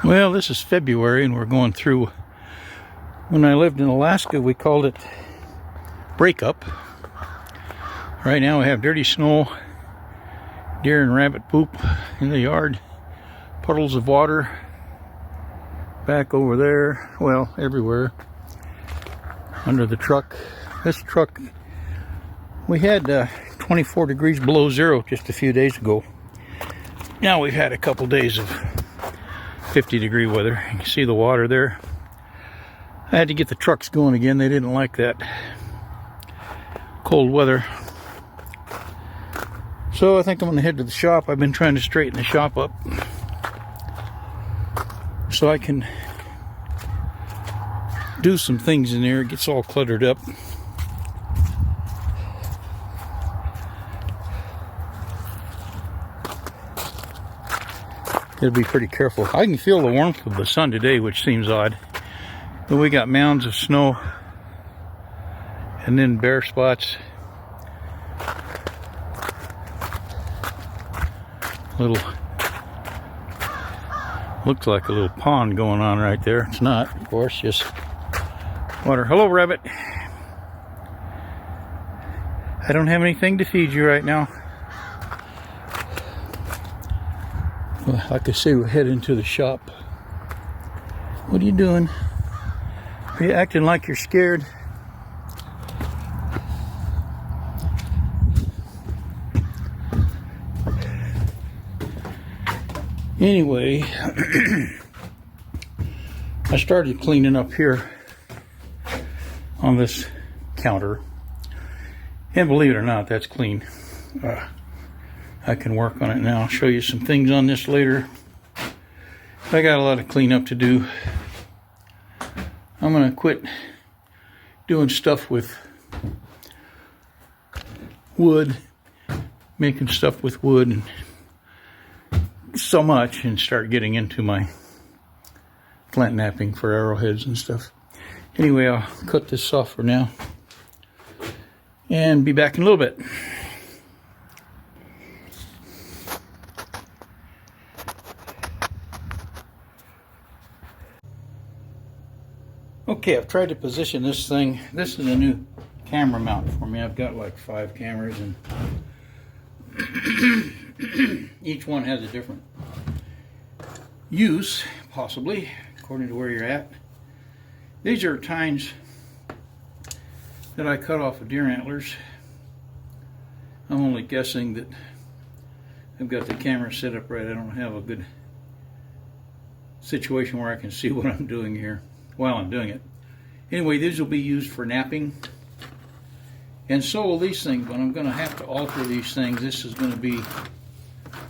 Well, this is February and we're going through, when I lived in Alaska we called it breakup. Right now we have dirty snow, deer and rabbit poop in the yard, puddles of water back over there, well, everywhere, under the truck. This truck, we had 24 degrees below zero just a few days ago. Now we've had a couple days of 50-degree weather. You can see the water there. I had to get the trucks going again. They didn't like that cold weather. So I think I'm going to head to the shop. I've been trying to straighten the shop up so I can do some things in there. It gets all cluttered up. Gotta be pretty careful. I can feel the warmth of the sun today, which seems odd. But we got mounds of snow and then bare spots. Looks like a little pond going on right there. It's not, of course, just water. Hello, rabbit. I don't have anything to feed you right now. Well, like I say, we're heading to the shop. What are you doing? Are you acting like you're scared? Anyway, I started cleaning up here on this counter. And believe it or not, that's clean. I can work on it now. I'll show you some things on this later. I got a lot of cleanup to do. I'm going to quit doing stuff with wood, making stuff with wood and so much, and start getting into my flint knapping for arrowheads and stuff. Anyway, I'll cut this off for now and be back in a little bit. Okay, I've tried to position this thing. This is a new camera mount for me. I've got like 5 cameras and each one has a different use, possibly, according to where you're at. These are tines that I cut off of deer antlers. I'm only guessing that I've got the camera set up right. I don't have a good situation where I can see what I'm doing here while I'm doing it. Anyway, these will be used for knapping, and so will these things, but I'm going to have to alter these things. This is going to be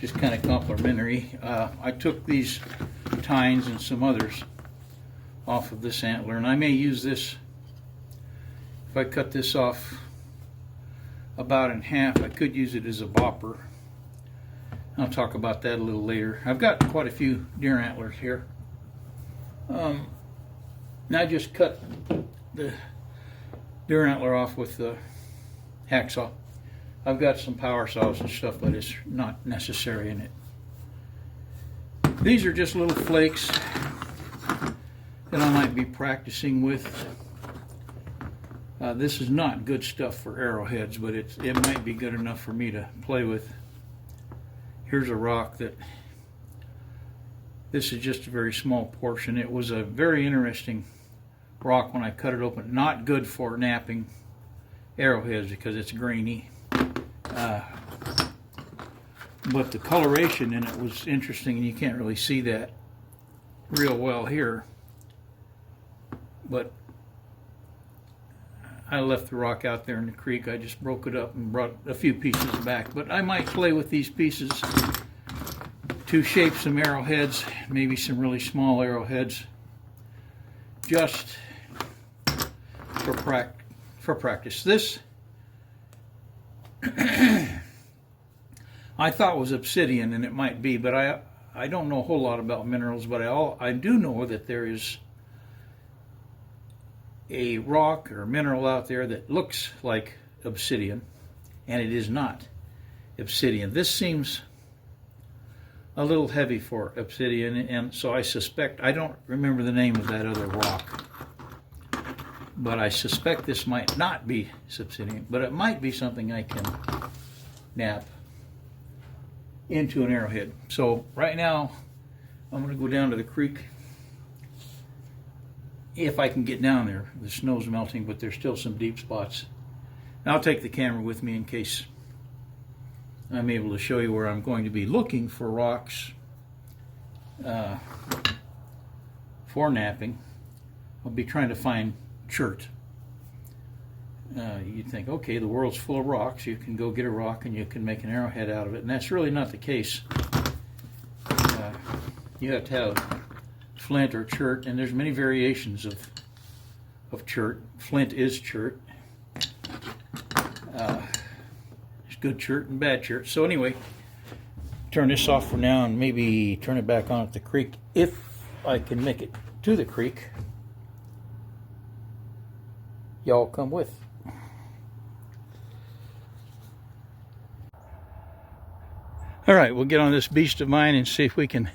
just kind of complimentary. I took these tines and some others off of this antler, and I may use this. If I cut this off about in half, I could use it as a bopper. I'll talk about that a little later. I've got quite a few deer antlers here. Now I just cut the deer antler off with the hacksaw. I've got some power saws and stuff, but it's not necessary in it. These are just little flakes that I might be practicing with. This is not good stuff for arrowheads, but it might be good enough for me to play with. Here's a rock that, this is just a very small portion. It was a very interesting rock when I cut it open. Not good for knapping arrowheads because it's grainy. But the coloration in it was interesting, and you can't really see that real well here. But I left the rock out there in the creek. I just broke it up and brought a few pieces back. But I might play with these pieces to shape some arrowheads, maybe some really small arrowheads, just for practice. This I thought was obsidian, and it might be, but I don't know a whole lot about minerals, but I do know that there is a rock or mineral out there that looks like obsidian, and it is not obsidian. This seems a little heavy for obsidian, and so I suspect, I don't remember the name of that other rock, but I suspect this might not be obsidian, but it might be something I can nap into an arrowhead. So right now I'm going to go down to the creek, if I can get down there. The snow's melting, but there's still some deep spots. And I'll take the camera with me in case I'm able to show you where I'm going to be looking for rocks for napping. I'll be trying to find chert. You'd think, okay, the world's full of rocks. You can go get a rock and you can make an arrowhead out of it. And that's really not the case. You have to have flint or chert, and there's many variations of chert. Flint is chert. There's good chert and bad chert. So anyway, turn this off for now and maybe turn it back on at the creek if I can make it to the creek. Y'all come with. All right, we'll get on this beast of mine and see if we can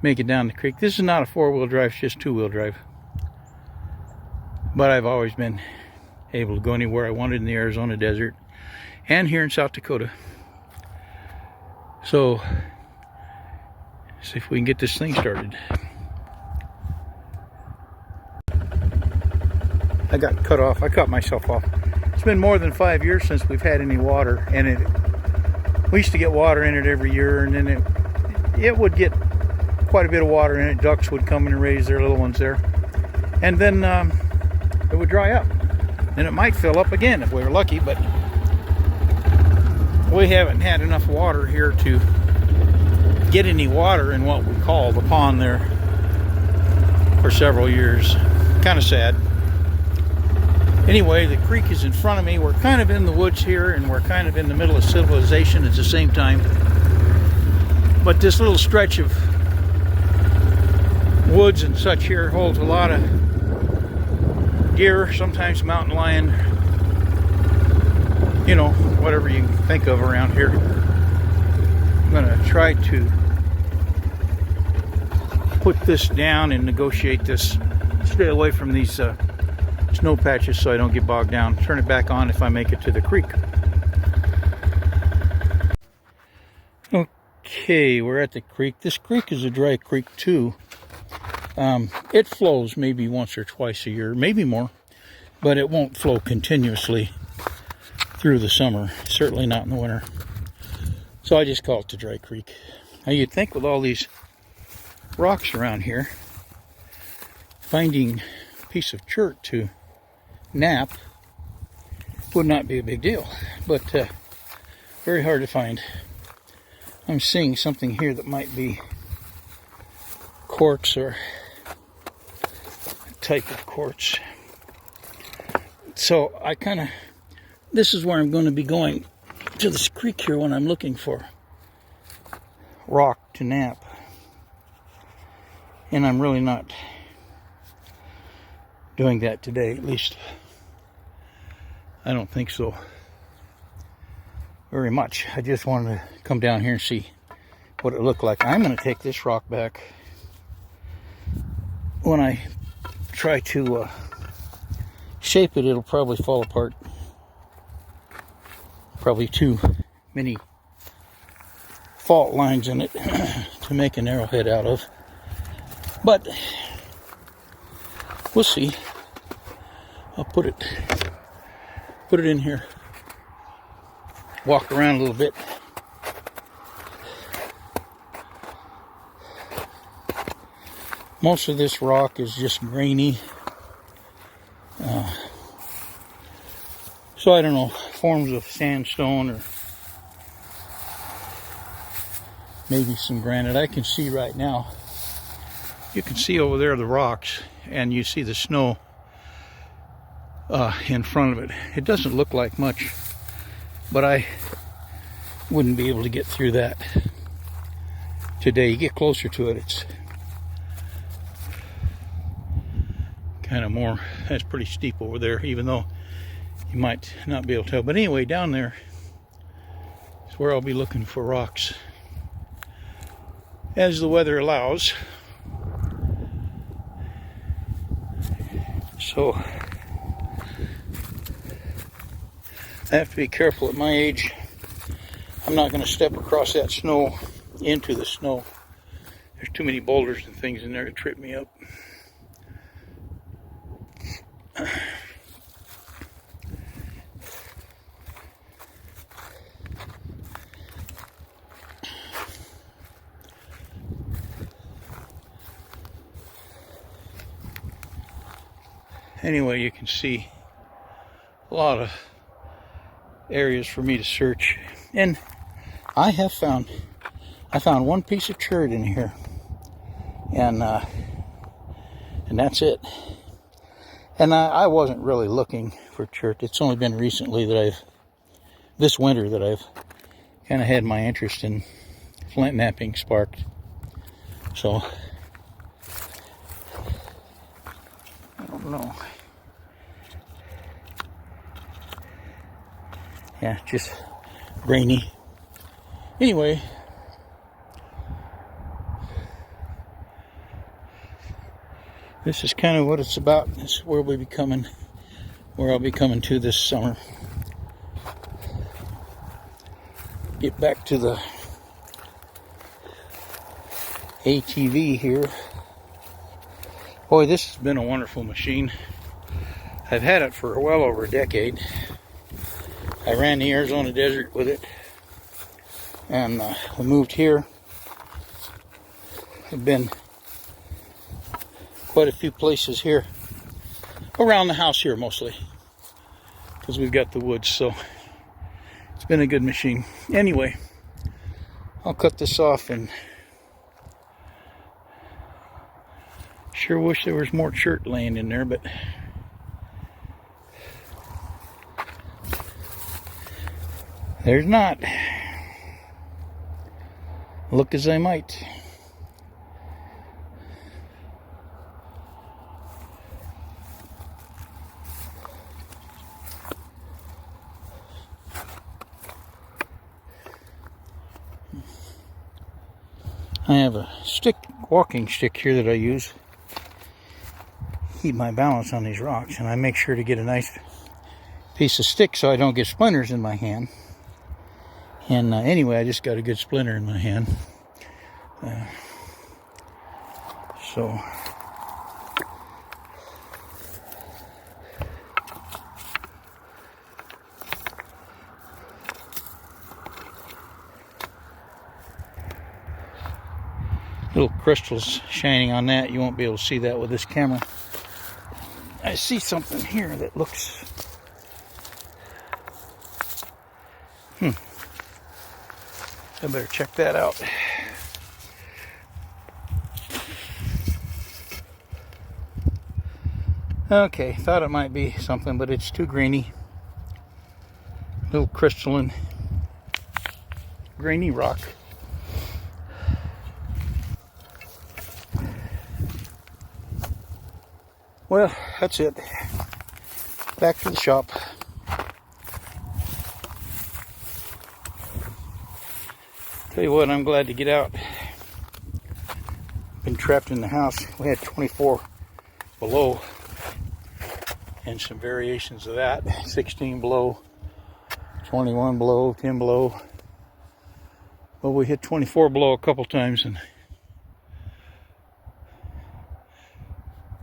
make it down the creek. This is not a four-wheel drive, it's just two-wheel drive. But I've always been able to go anywhere I wanted in the Arizona desert and here in South Dakota. So, see if we can get this thing started. I got cut off. I cut myself off. It's been more than 5 years since we've had any water, and we used to get water in it every year, and then it would get quite a bit of water in it. Ducks would come in and raise their little ones there, and then it would dry up, and it might fill up again if we were lucky, but we haven't had enough water here to get any water in what we call the pond there for several years. Kind of sad. Anyway, the creek is in front of me. We're kind of in the woods here, and we're kind of in the middle of civilization at the same time. But this little stretch of woods and such here holds a lot of deer, sometimes mountain lion, you know, whatever you can think of around here. I'm going to try to put this down and negotiate this. Stay away from these snow patches so I don't get bogged down. Turn it back on if I make it to the creek. Okay, we're at the creek. This creek is a dry creek too. It flows maybe once or twice a year, maybe more, but it won't flow continuously through the summer, certainly not in the winter. So I just call it the dry creek. Now you'd think with all these rocks around here, finding a piece of chert to nap would not be a big deal, but very hard to find. I'm seeing something here that might be quartz or a type of quartz. So I this is where I'm going to be going to this creek here when I'm looking for rock to nap. And I'm really not doing that today, at least I don't think so very much. I just wanted to come down here and see what it looked like. I'm going to take this rock back. When I try to shape it, it'll probably fall apart. Probably too many fault lines in it to make an arrowhead out of. But we'll see. I'll put it in here. Walk around a little bit. Most of this rock is just grainy. So I don't know, forms of sandstone or maybe some granite. I can see right now. You can see over there the rocks, and you see the snow in front of it. It doesn't look like much, but I wouldn't be able to get through that today. You get closer to it, it's kind of more, that's pretty steep over there, even though you might not be able to tell. But anyway, down there is where I'll be looking for rocks as the weather allows. So I have to be careful at my age. I'm not going to step across that snow into the snow. There's too many boulders and things in there to trip me up. Anyway, you can see a lot of areas for me to search, and I found one piece of chert in here, and that's it. And I wasn't really looking for chert. It's only been recently that this winter that I've kind of had my interest in flint knapping sparked. So I don't know. Yeah, just grainy. Anyway, this is kind of what it's about. This is where I'll be coming to this summer. Get back to the ATV here. Boy, this has been a wonderful machine. I've had it for well over a decade. I ran the Arizona desert with it, and we moved here. I've been quite a few places here, around the house here mostly, because we've got the woods, so it's been a good machine. Anyway, I'll cut this off, and sure wish there was more chert laying in there, but there's not. Look as I might. I have a walking stick here that I use to keep my balance on these rocks, and I make sure to get a nice piece of stick so I don't get splinters in my hand. And anyway, I just got a good splinter in my hand. So little crystals shining on that. You won't be able to see that with this camera. I see something here that looks I better check that out. Okay, thought it might be something, but it's too grainy. Little crystalline, grainy rock. Well, that's it. Back to the shop. Tell you what, I'm glad to get out. Been trapped in the house. We had 24 below and some variations of that. 16 below, 21 below, 10 below. Well, we hit 24 below a couple times, and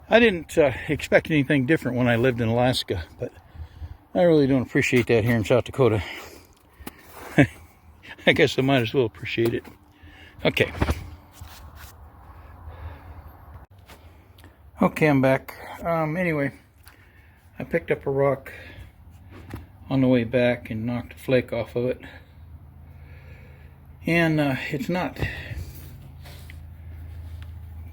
I didn't expect anything different when I lived in Alaska, but I really don't appreciate that here in South Dakota. I guess I might as well appreciate it. Okay. Okay, I'm back. Anyway, I picked up a rock on the way back and knocked a flake off of it. And it's not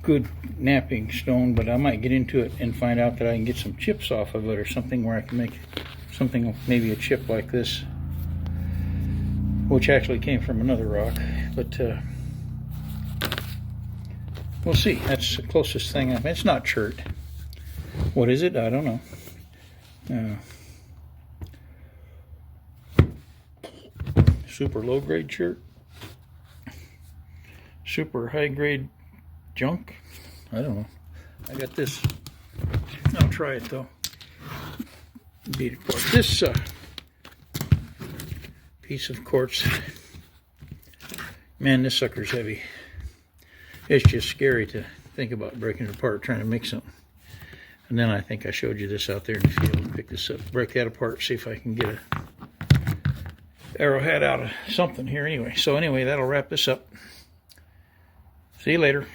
good knapping stone, but I might get into it and find out that I can get some chips off of it or something where I can make something, maybe a chip like this, which actually came from another rock, but we'll see. That's the closest thing. It's not chert. What is it? I don't know. Super low grade chert. super high grade junk. I don't know. I got this. I'll try it though. Beat it apart. This piece of quartz. Man, this sucker's heavy. It's just scary to think about breaking it apart, trying to make something. And then I think I showed you this out there in the field. Pick this up, break that apart, see if I can get a arrowhead out of something here anyway. So anyway, that'll wrap this up. See you later.